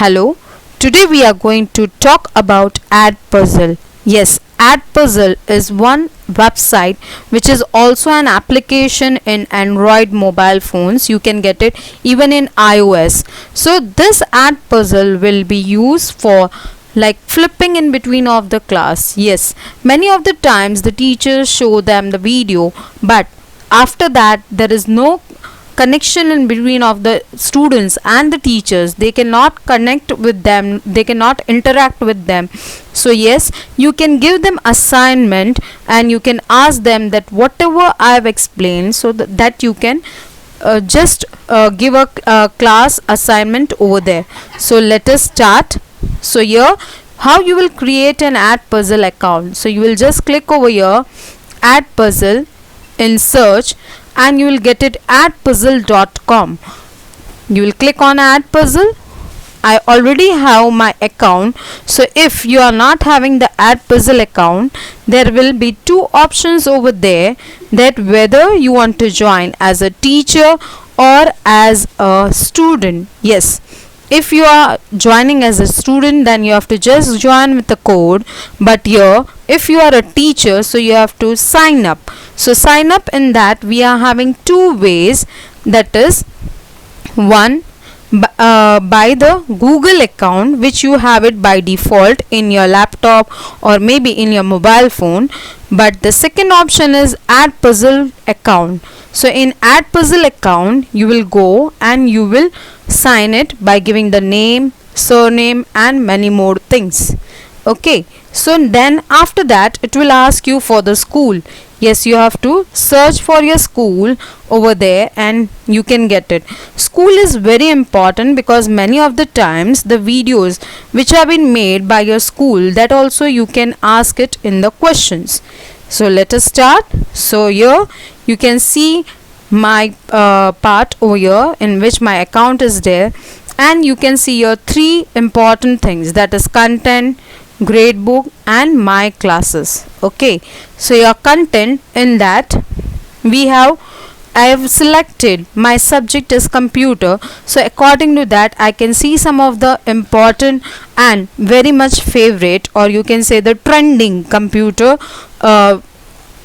Hello, today we are going to talk about Adpuzzle. Yes, Adpuzzle is one website which is also an application in Android mobile phones. You can get it even in iOS. So this Adpuzzle will be used for like flipping in between of the class. Yes, many of the times the teachers show them the video, but after that there is no connection in between of the students and the teachers. They cannot connect with them, they cannot interact with them. So yes, you can give them assignment and you can ask them that whatever I have explained, so that you can just give a class assignment over there. So let us start. So here how you will create an Adpuzzle account. So you will just click over here Adpuzzle in search and you will get it adpuzzle.com. You will click on Adpuzzle. I already have my account. So if you are not having the Adpuzzle account, there will be two options over there, that whether you want to join as a teacher or as a student. Yes, if you are joining as a student, then you have to just join with the code, but here if you are a teacher, so you have to sign up. So sign up in that we are having two ways, that is one by the Google account, which you have it by default in your laptop or maybe in your mobile phone, but the second option is Adpuzzle account. So in Adpuzzle account you will go and you will sign it by giving the name, surname and many more things. Okay, so then after that it will ask you for the school. Yes, you have to search for your school over there and you can get it. School is very important because many of the times the videos which have been made by your school, that also you can ask it in the questions. So let us start. So here you can see my part over here in which my account is there, and you can see your three important things, that is content, gradebook and my classes. Okay, so your content, in that we have, I have selected my subject is computer, so according to that I can see some of the important and very much favorite, or you can say the trending computer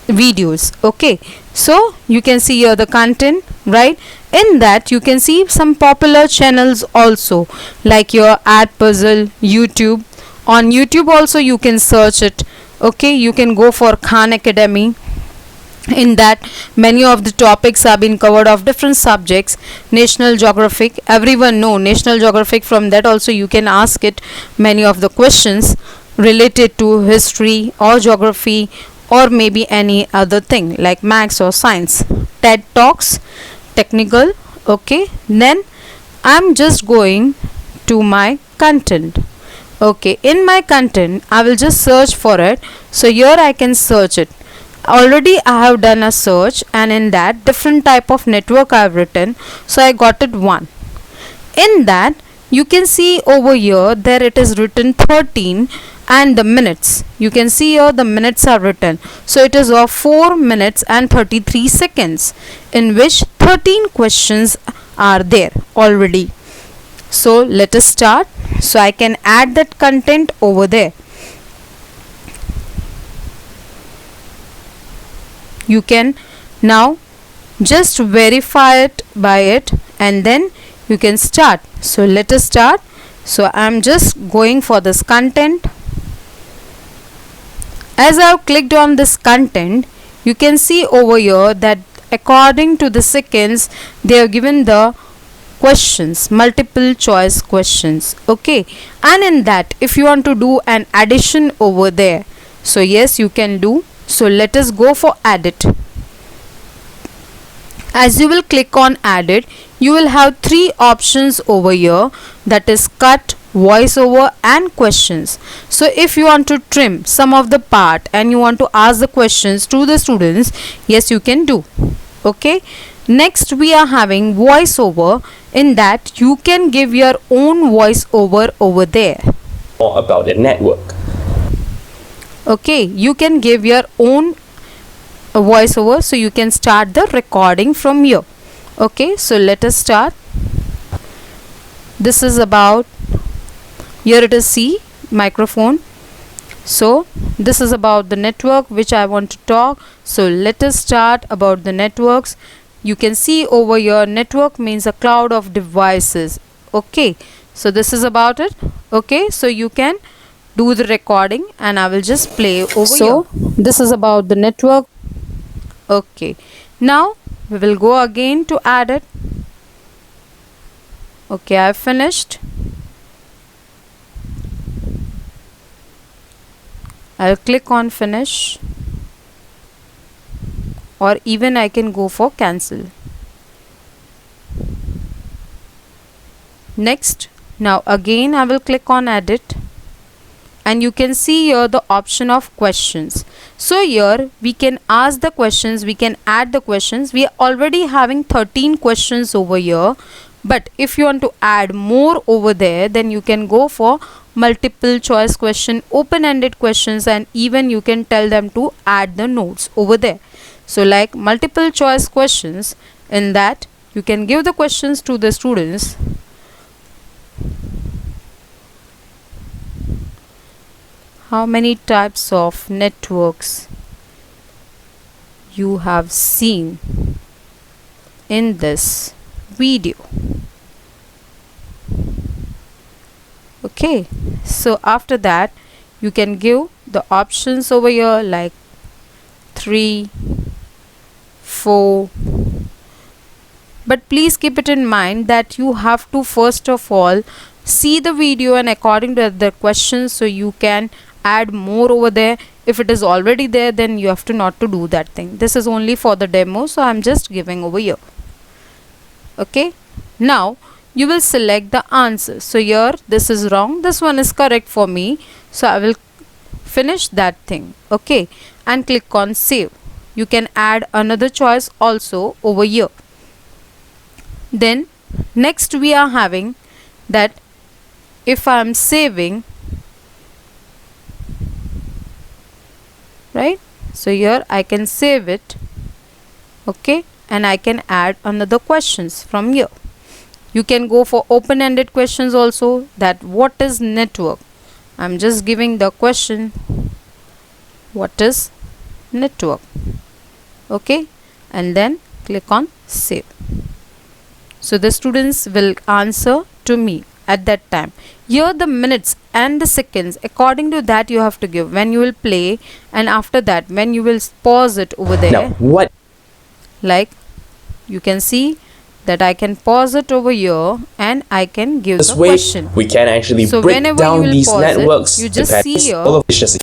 videos. Okay, so you can see here the content, right? In that you can see some popular channels also, like your Adpuzzle, YouTube. On YouTube also you can search it. Okay, you can go for Khan Academy. In that many of the topics have been covered of different subjects. National Geographic, everyone know National Geographic. From that also you can ask it many of the questions related to history or geography or maybe any other thing like maths or science. TED Talks, technical. Okay, then I'm just going to my content. Okay, in my content I will just search for it. So here I can search it. Already I have done a search, and in that different type of network I have written, so I got it one. In that you can see over here there it is written 13, and the minutes, you can see here the minutes are written, so it is of 4 minutes and 33 seconds, in which 13 questions are there already. So let us start. So I can add that content over there. You can now just verify it by it, and then you can start. So let us start. So I'm just going for this content. As I have clicked on this content, you can see over here that according to the seconds they have given the questions, multiple choice questions. Okay, and in that if you want to do an addition over there, so yes you can do. So let us go for edit. As you will click on edit, you will have three options over here, that is cut, voiceover and questions. So if you want to trim some of the part and you want to ask the questions to the students, yes you can do. Okay, next we are having voiceover. In that you can give your own voiceover over there. More about the network. Okay, you can give your own voiceover, so you can start the recording from here. Okay, so let us start. This is about Here it is C, microphone. So this is about the network which I want to talk. So let us start about the networks. You can see over here, network means a cloud of devices. Okay, so this is about it. Okay, so you can do the recording and I will just play over here. So this is about the network. Okay, now we will go again to add it. Okay, I have finished. I'll click on finish, or even I can go for cancel. Next, now again I will click on edit, and you can see here the option of questions. So here we can ask the questions, we can add the questions. We are already having 13 questions over here, but if you want to add more over there, then you can go for multiple choice question, open-ended questions, and even you can tell them to add the notes over there. So like multiple choice questions, in that you can give the questions to the students. How many types of networks you have seen in this video? Okay, so after that you can give the options over here like 3, 4, but please keep it in mind that you have to first of all see the video and according to the questions, so you can add more over there. If it is already there, then you have to not to do that thing. This is only for the demo, so I'm just giving over here. Okay, now you will select the answer. So here this is wrong, this one is correct for me, so I will finish that thing. Okay, and click on save. You can add another choice also over here. Then next we are having that if I am saving, right, so here I can save it. Okay, and I can add another questions from here. You can go for open-ended questions also, that what is network. I'm just giving the question, what is network. Okay, and then click on save. So the students will answer to me at that time. Here the minutes and the seconds, according to that you have to give when you will play, and after that when you will pause it over there. Now, what? Like you can see that I can pause it over here and I can give This the way, question. we can actually So break whenever down you will these pause networks it, you just depending see here. on efficiency.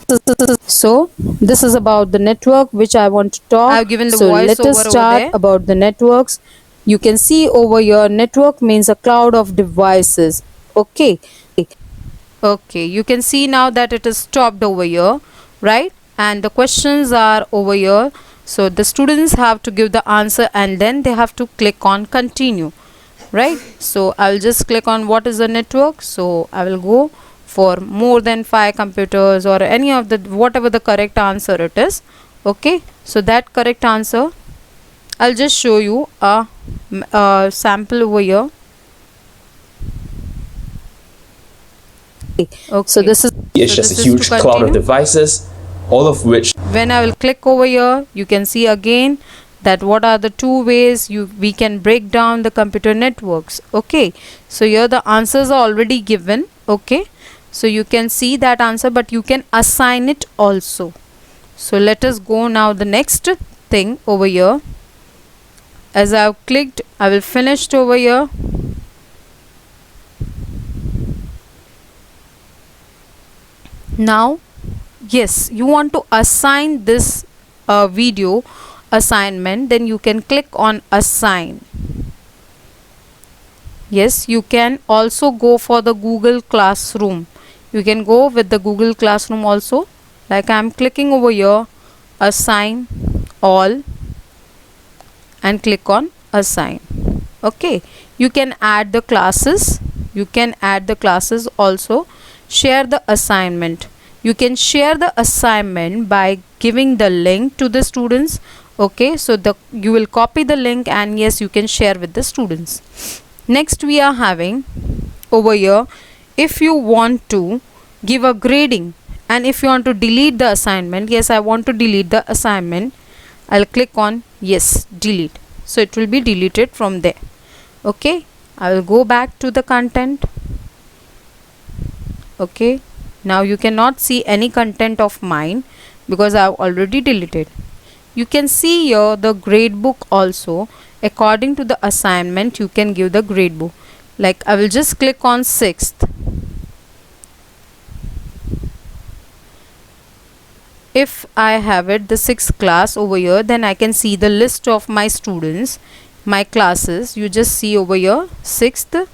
So this is about the network which I want to talk. I've given the so voice let us over start there. about the networks. You can see over here, network means a cloud of devices. Okay, okay, you can see now that it is stopped over here, right? And the questions are over here. So the students have to give the answer and then they have to click on continue, right? So I'll just click on what is the network. So I will go for more than 5 computers or any of the whatever the correct answer it is. Okay, so that correct answer, I'll just show you a sample over here. Okay, so this is It's just a huge cloud of devices, all of which when I will click over here, you can see again that what are the two ways we can break down the computer networks. Okay, so here the answers are already given. Okay, so you can see that answer, but you can assign it also. So let us go now the next thing over here. As I have clicked, I will finish it over here. Now yes, you want to assign this video assignment, then you can click on assign. Yes, you can also go for the Google Classroom. You can go with the Google Classroom also. Like I am clicking over here, assign all, and click on assign. Okay, you can add the classes. You can add the classes also. Share the assignment. You can share the assignment by giving the link to the students. Okay, so you will copy the link and yes, you can share with the students. Next we are having over here, if you want to give a grading, and if you want to delete the assignment, yes, I want to delete the assignment, I'll click on yes, delete. So it will be deleted from there. Okay, I will go back to the content. Okay, now you cannot see any content of mine because I have already deleted. You can see here the grade book also. According to the assignment, you can give the grade book. Like I will just click on 6th. If I have it the 6th class over here, then I can see the list of my students, my classes. You just see over here 6th.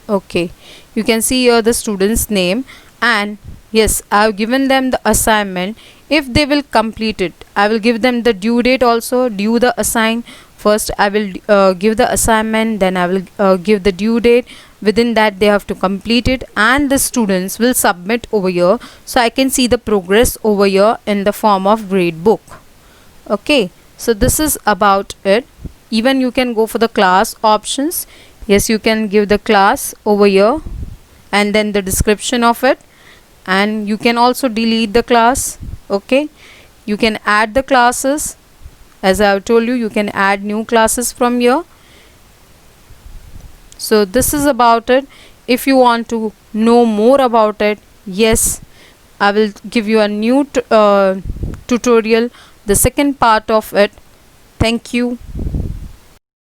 Okay, you can see here the student's name, and yes, I have given them the assignment. If they will complete it, I will give them the due date also, due the assign. First I will give the assignment, then I will give the due date. Within that they have to complete it, and the students will submit over here, so I can see the progress over here in the form of grade book. Okay, so this is about it. Even you can go for the class options. Yes, you can give the class over here and then the description of it, and you can also delete the class. Okay, you can add the classes. As I have told you, you can add new classes from here. So this is about it. If you want to know more about it, yes, I will give you a new tutorial, the second part of it. Thank you.